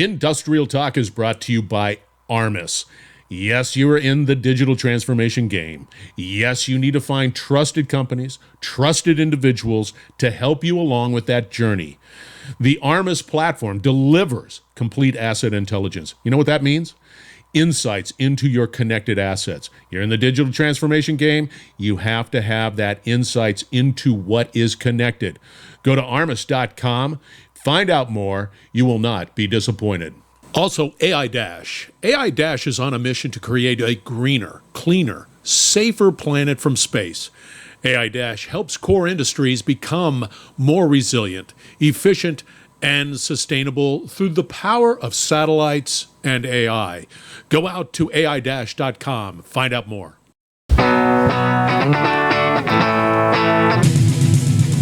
Industrial Talk is brought to you by Armis. Yes, you are in the digital transformation game. Yes, you need to find trusted companies, trusted individuals to help you along with that journey. The Armis platform delivers complete asset intelligence. You know what that means? Insights into your connected assets. You're in the digital transformation game, you have to have that insights into what is connected. Go to armis.com, find out more. You will not be disappointed. Also, AI Dash. AI Dash is on a mission to create a greener, cleaner, safer planet from space. AI Dash helps core industries become more resilient, efficient, and sustainable through the power of satellites and AI. Go out to ai-dash.com. Find out more.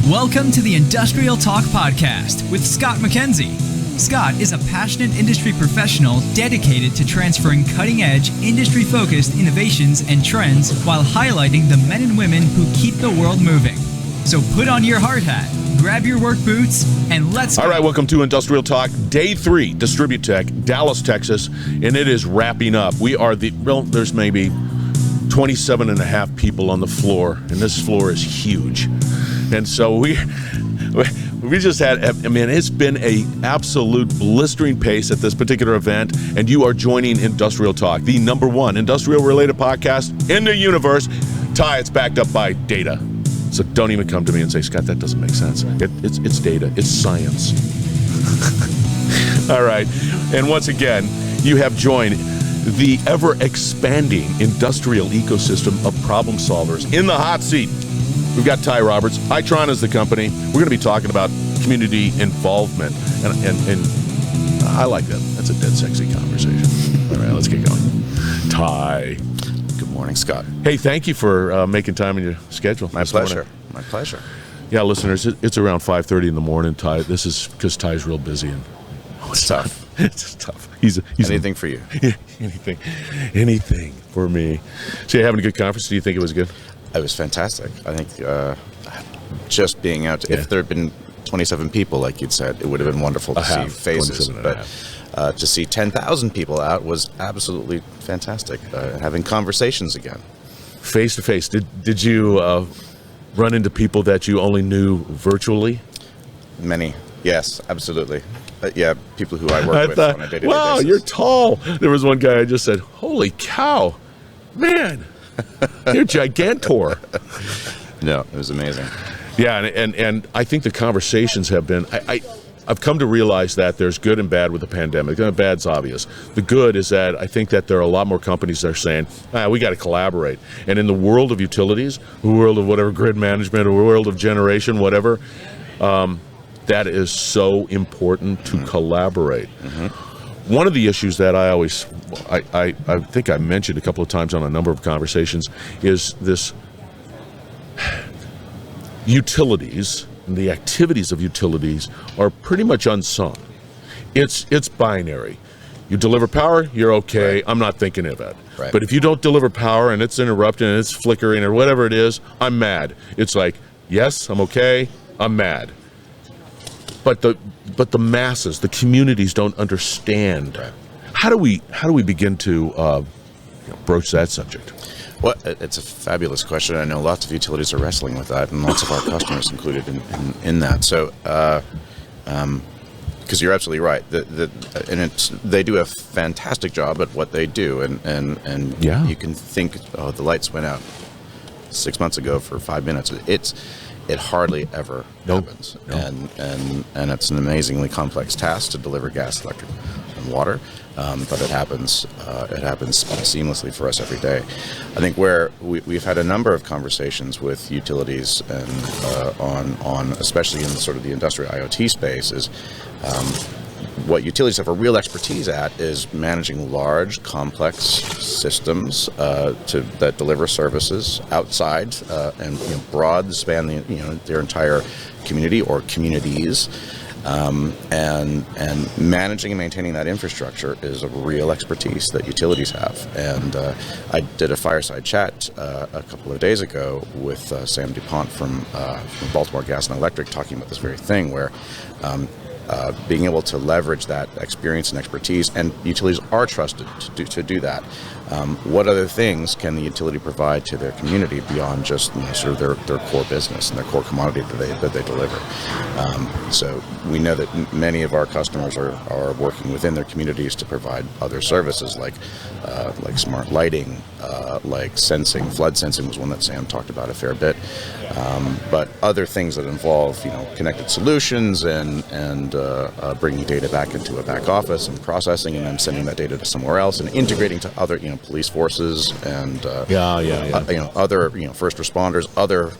Welcome to the Industrial Talk Podcast with Scott McKenzie. Scott is a passionate industry professional dedicated to transferring cutting-edge, industry-focused innovations and trends while highlighting the men and women who keep the world moving. So put on your hard hat, grab your work boots, and let's go. All right, welcome to Industrial Talk, Day 3, DistribuTECH, Dallas, Texas, and it is wrapping up. There's maybe 27 and a half people on the floor, and this floor is huge. And so we just had, it's been an absolute blistering pace at this particular event, and you are joining Industrial Talk, the #1 industrial-related podcast in the universe. Ty, it's backed up by data. So don't even come to me and say, Scott, that doesn't make sense. It's data. It's science. All right. And once again, you have joined the ever-expanding industrial ecosystem of problem solvers. In the hot seat, we've got Ty Roberts. Itron is the company. We're going to be talking about community involvement. And I like that. That's a dead sexy conversation. All right, let's get going. Ty. Good morning, Scott. Hey, thank you for making time in your schedule. My pleasure. My pleasure. Yeah, listeners, it's around 5:30 in the morning, Ty. This is because Ty's real busy. And it's tough. It's tough. He's anything for you. Anything for me. So you're having a good conference? Do you think it was good? It was fantastic. I think just being out, if there had been 27 people, like you'd said, it would have been wonderful to see faces. But to see 10,000 people out was absolutely fantastic. Having conversations again. Face to face. Did you run into people that you only knew virtually? Many. Yes, absolutely. People who I work with on a day-to-day basis. Wow, you're tall. There was one guy I just said, holy cow, man, you're gigantor. No, it was amazing. Yeah, and I think the conversations have been, I've come to realize that there's good and bad with the pandemic. The bad's obvious. The good is that I think that there are a lot more companies that are saying, we got to collaborate. And in the world of utilities, the world of whatever, grid management, or world of generation, whatever, that is so important to collaborate. Mm-hmm. One of the issues that I think I mentioned a couple of times on a number of conversations is this utilities. The activities of utilities are pretty much unsung. It's binary. You deliver power, you're okay. Right. I'm not thinking of it. Right. But if you don't deliver power and it's interrupting and it's flickering or whatever it is, I'm mad. It's like, yes, I'm okay. I'm mad. But the masses, the communities don't understand. Right. How do we begin to broach that subject? Well, it's a fabulous question. I know lots of utilities are wrestling with that, and lots of our customers included in that. So, because you're absolutely right, they do a fantastic job at what they do, and yeah. You can think, the lights went out 6 months ago for 5 minutes. It hardly ever happens, and it's an amazingly complex task to deliver gas, electric, and water. But it happens seamlessly for us every day. I think where we've had a number of conversations with utilities and on especially in sort of the industrial IoT space is what utilities have a real expertise at is managing large, complex systems that deliver services outside and broad span their entire community or communities. And managing and maintaining that infrastructure is a real expertise that utilities have. And I did a fireside chat a couple of days ago with Sam DuPont from Baltimore Gas and Electric talking about this very thing where being able to leverage that experience and expertise, and utilities are trusted to do that. What other things can the utility provide to their community beyond just sort of their core business and their core commodity that they deliver? So we know that many of our customers are working within their communities to provide other services like smart lighting, like sensing. Flood sensing was one that Sam talked about a fair bit, but other things that involve connected solutions and bringing data back into a back office and processing and then sending that data to somewhere else and integrating to other police forces and other first responders, other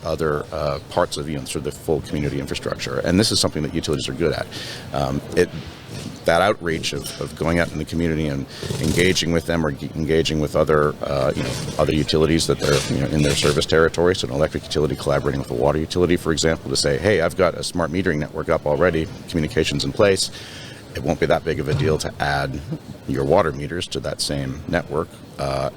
parts of sort of the full community infrastructure. And this is something that utilities are good at. That outreach of going out in the community and engaging with them or engaging with other utilities that they're in their service territory. So an electric utility collaborating with a water utility, for example, to say, hey, I've got a smart metering network up already, communications in place. It won't be that big of a deal to add your water meters to that same network,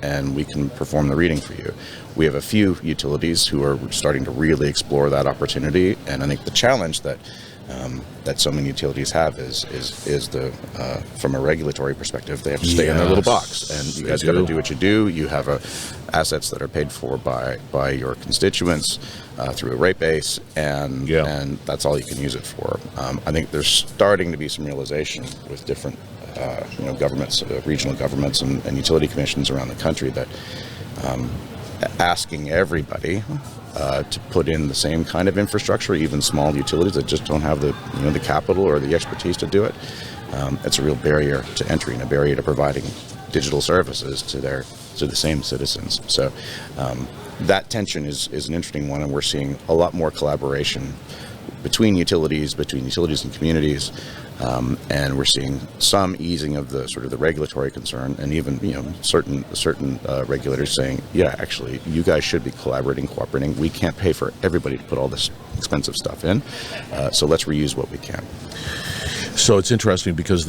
and we can perform the reading for you. We have a few utilities who are starting to really explore that opportunity, and I think the challenge that so many utilities have is the from a regulatory perspective, they have to stay in their little box, and you guys got to do what you do. You have assets that are paid for by your constituents through a rate base, and that's all you can use it for. I think there's starting to be some realization with different governments, regional governments, and utility commissions around the country that asking everybody to put in the same kind of infrastructure, even small utilities that just don't have the capital or the expertise to do it, it's a real barrier to entry and a barrier to providing digital services to the same citizens. So that tension is an interesting one, and we're seeing a lot more collaboration between utilities and communities, and we're seeing some easing of the sort of the regulatory concern, and even certain regulators saying, yeah, actually, you guys should be cooperating. We can't pay for everybody to put all this expensive stuff in, so let's reuse what we can. So it's interesting because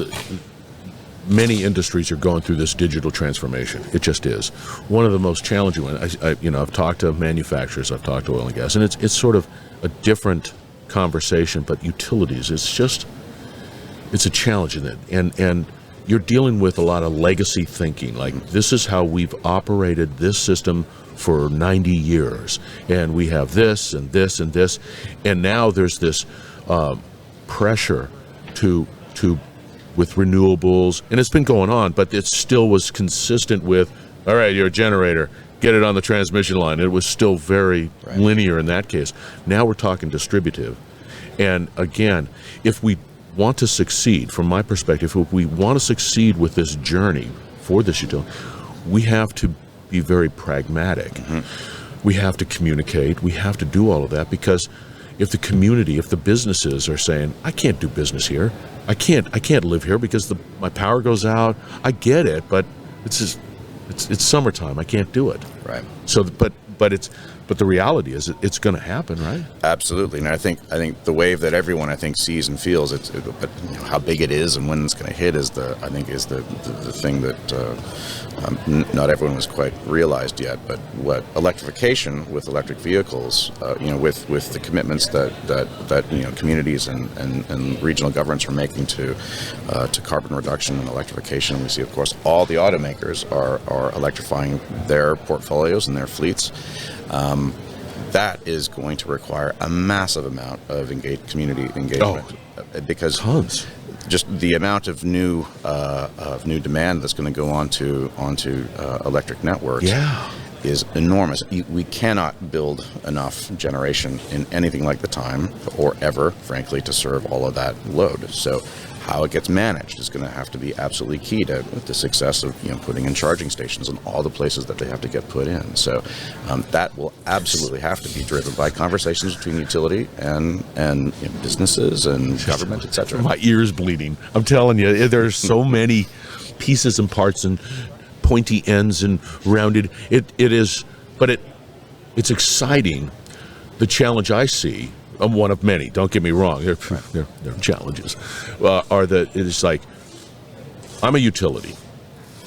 many industries are going through this digital transformation. It just is. One of the most challenging ones. I've talked to manufacturers, I've talked to oil and gas, and it's sort of a different conversation, but utilities, it's a challenge in it, and you're dealing with a lot of legacy thinking, like this is how we've operated this system for 90 years, and we have this and this and this, and now there's this pressure to with renewables, and it's been going on, but it still was consistent with, all right, you're a generator, get it on the transmission line. It was still very linear in that case. Now we're talking distributive. And again, if we want to succeed, from my perspective, if we want to succeed with this journey for this utility, we have to be very pragmatic. Mm-hmm. We have to communicate. We have to do all of that, because if the community, if the businesses are saying, I can't do business here, I can't live here because my power goes out. I get it, but it's summertime. I can't do it. Right. So, but the reality is it's going to happen, right? Absolutely. And I think the wave that everyone sees and feels, but how big it is and when it's going to hit is the thing that not everyone has quite realized yet. But what electrification with electric vehicles, with the commitments that communities and regional governments are making to carbon reduction and electrification. We see, of course, all the automakers are electrifying their portfolios and their fleets. That is going to require a massive amount of community engagement, because tons. Just the amount of new demand that's going to go onto electric networks is enormous. We cannot build enough generation in anything like the time or ever, frankly, to serve all of that load. So how it gets managed is going to have to be absolutely key to the success of putting in charging stations in all the places that they have to get put in. So that will absolutely have to be driven by conversations between utility and businesses and government, etc. My ears bleeding. I'm telling you, there's so many pieces and parts and pointy ends and rounded. It is, but it's exciting. The challenge I see, I'm one of many, don't get me wrong, there are challenges, are that it's like, I'm a utility.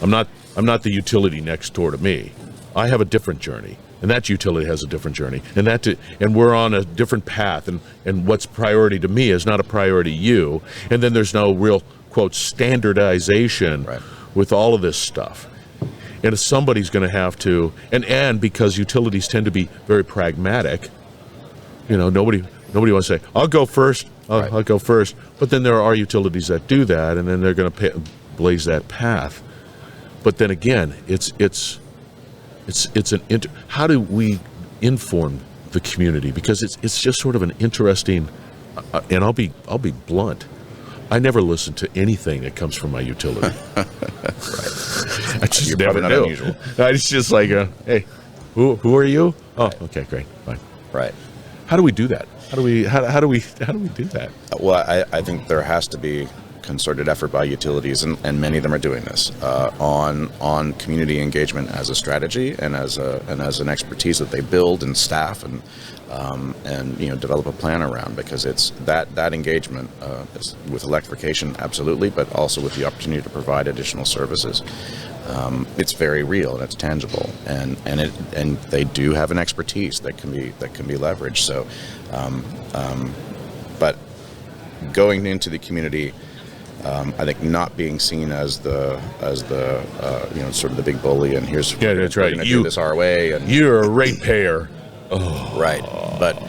I'm not the utility next door to me. I have a different journey. and that utility has a different journey, and we're on a different path, and what's priority to me is not a priority to you, and then there's no real, quote, standardization with all of this stuff. And if somebody's going to have to, and because utilities tend to be very pragmatic, nobody wants to say, I'll go first, I'll go first, but then there are utilities that do that, and then they're going to blaze that path. But then again, how do we inform the community? Because it's just sort of an interesting, and I'll be blunt. I never listen to anything that comes from my utility. I just You're never probably not do. unusual. It's just like, hey, who are you? Oh, okay, great, fine. Right. How do we do that? How do we do that? Well, I think there has to be concerted effort by utilities, and many of them are doing this on community engagement as a strategy and as an expertise that they build and staff and develop a plan around, because it's that engagement is with electrification, absolutely, but also with the opportunity to provide additional services. It's very real and it's tangible, and they do have an expertise that can be leveraged. So, but going into the community, I think not being seen as the sort of the big bully, and here's that's right. We're going to do this our way, and you're a ratepayer. Oh. Right, but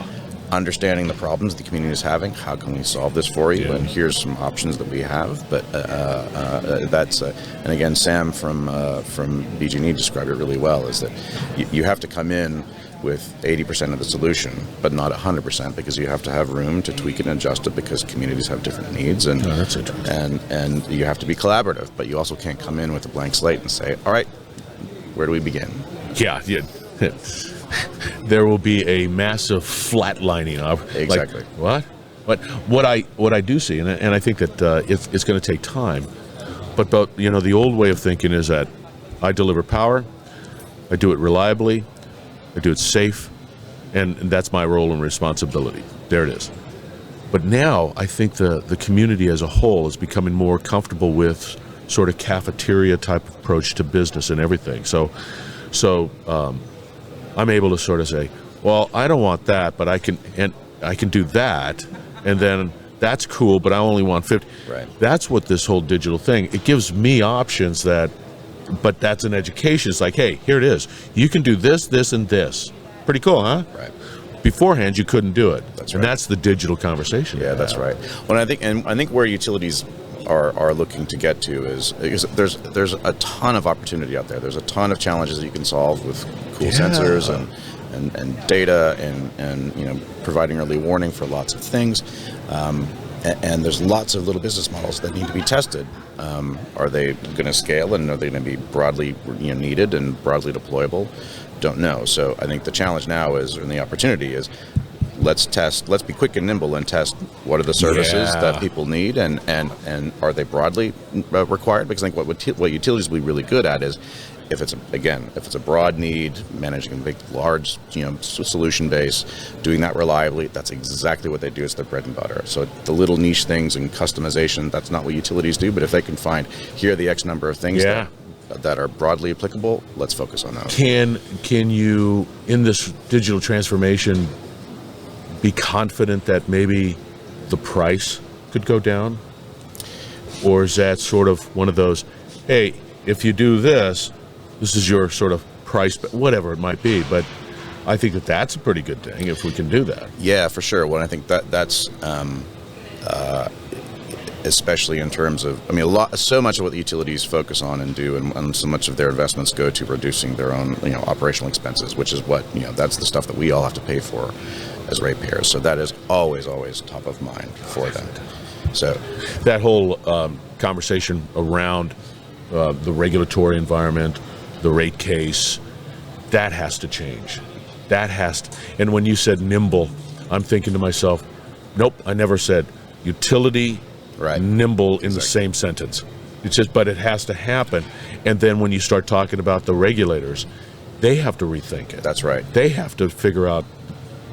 understanding the problems the community is having, how can we solve this for you? And here's some options that we have. But that's and again, Sam from BG&E described it really well. Is that you have to come in with 80% of the solution, but not 100%, because you have to have room to tweak it and adjust it, because communities have different needs, and that's interesting. And you have to be collaborative, but you also can't come in with a blank slate and say, all right, where do we begin? Yeah. There will be a massive flatlining of exactly what. But what I do see, and I think that it's going to take time, but the old way of thinking is that I deliver power, I do it reliably, I do it safe, and that's my role and responsibility. There it is. But now I think the community as a whole is becoming more comfortable with sort of cafeteria type approach to business and everything. So I'm able to sort of say, well, I don't want that, but I can do that, and then that's cool, but I only want 50. Right. That's what this whole digital thing, it gives me options but that's an education. It's like, hey, here it is. You can do this, this, and this. Pretty cool, huh? Right. Beforehand, you couldn't do it. That's and right. That's the digital conversation. Yeah, that's right. Well, I think where utilities are looking to get to is there's a ton of opportunity out there. There's a ton of challenges that you can solve with cool sensors and data and providing early warning for lots of things. And there's lots of little business models that need to be tested. Are they going to scale, and are they going to be broadly needed and broadly deployable? Don't know. So I think the challenge now and the opportunity is, let's be quick and nimble and test what are the services that people need, and are they broadly required? Because I think what utilities will be really good at is, if it's a broad need, managing a big, large, solution base, doing that reliably, that's exactly what they do. It's their bread and butter. So the little niche things and customization, that's not what utilities do. But if they can find, here are the X number of things that are broadly applicable, let's focus on those. Can you, in this digital transformation, be confident that maybe the price could go down? Or is that sort of one of those, hey, if you do this is your sort of price, whatever it might be. But I think that's a pretty good thing if we can do that. Yeah, for sure. Well, I think that's especially in terms of, so much of what the utilities focus on and do, and so much of their investments go to reducing their own, operational expenses, which is what, that's the stuff that we all have to pay for as ratepayers. So that is always top of mind for them. So that whole conversation around the regulatory environment, the rate case, that has to change. And when you said nimble, I'm thinking to myself, nope, I never said utility nimble in the same sentence. It's just, but it has to happen. And then when you start talking about the regulators, they have to rethink it. That's right. They have to figure out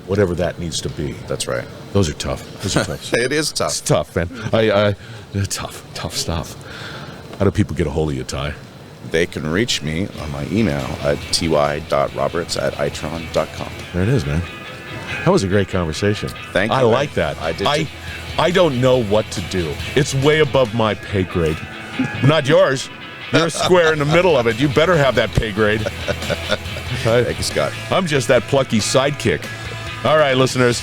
whatever that needs to be. That's right. Those are tough. It is tough. It's tough, man. Tough stuff. How do people get a hold of you, Ty? they can reach me on my email at ty.roberts@itron.com. There it is, man. That was a great conversation. Thank you. I like that. I did too. I don't know what to do. It's way above my pay grade. Not yours. You're square in the middle of it. You better have that pay grade. Thank you, Scott. I'm just that plucky sidekick. All right, listeners,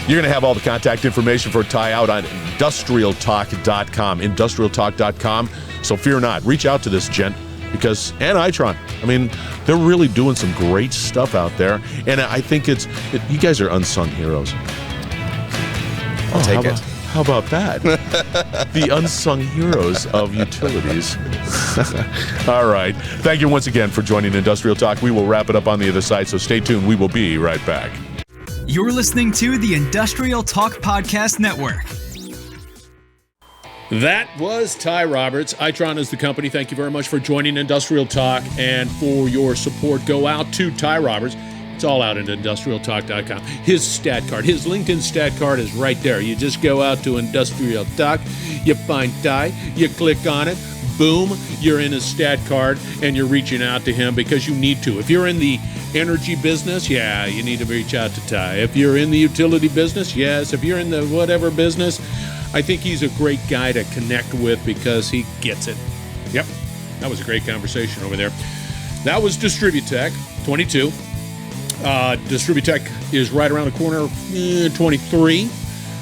you're going to have all the contact information for Ty out on industrialtalk.com, industrialtalk.com. So fear not. Reach out to this gent and Itron. I mean, they're really doing some great stuff out there. And I think you guys are unsung heroes. I'll take it. How about that? The unsung heroes of utilities. All right. Thank you once again for joining Industrial Talk. We will wrap it up on the other side, so stay tuned. We will be right back. You're listening to the Industrial Talk Podcast Network. That was Ty Roberts. Itron is the company. Thank you very much for joining Industrial Talk and for your support. Go out to Ty Roberts. It's all out at industrialtalk.com. His stat card, his LinkedIn stat card is right there. You just go out to Industrial Talk, you find Ty, you click on it, boom, you're in his stat card, and you're reaching out to him because you need to. If you're in the energy business, yeah, you need to reach out to Ty. If you're in the utility business, yes. If you're in the whatever business, I think he's a great guy to connect with because he gets it. Yep, that was a great conversation over there. That was DistribuTECH 22. DistribuTECH is right around the corner, 23.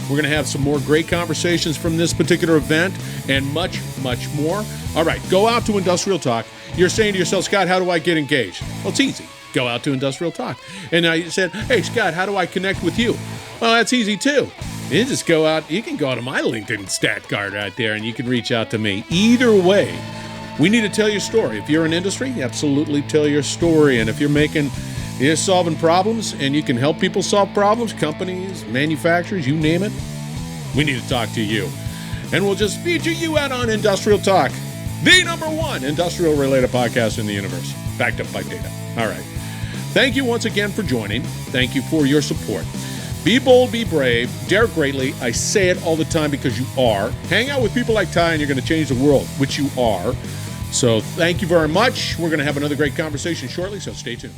We're going to have some more great conversations from this particular event and much, much more. All right, go out to Industrial Talk. You're saying to yourself, Scott, how do I get engaged? Well, it's easy. Go out to Industrial Talk. And now you said, hey, Scott, how do I connect with you? Well, that's easy too. You just go out. You can go to my LinkedIn stat card right there and you can reach out to me. Either way, we need to tell your story. If you're in industry, absolutely tell your story. And if you're solving problems and you can help people solve problems, companies, manufacturers, you name it, we need to talk to you. And we'll just feature you out on Industrial Talk, the #1 industrial-related podcast in the universe, backed up by data. All right. Thank you once again for joining. Thank you for your support. Be bold, be brave, dare greatly. I say it all the time because you are. Hang out with people like Ty and you're going to change the world, which you are. So thank you very much. We're going to have another great conversation shortly, so stay tuned.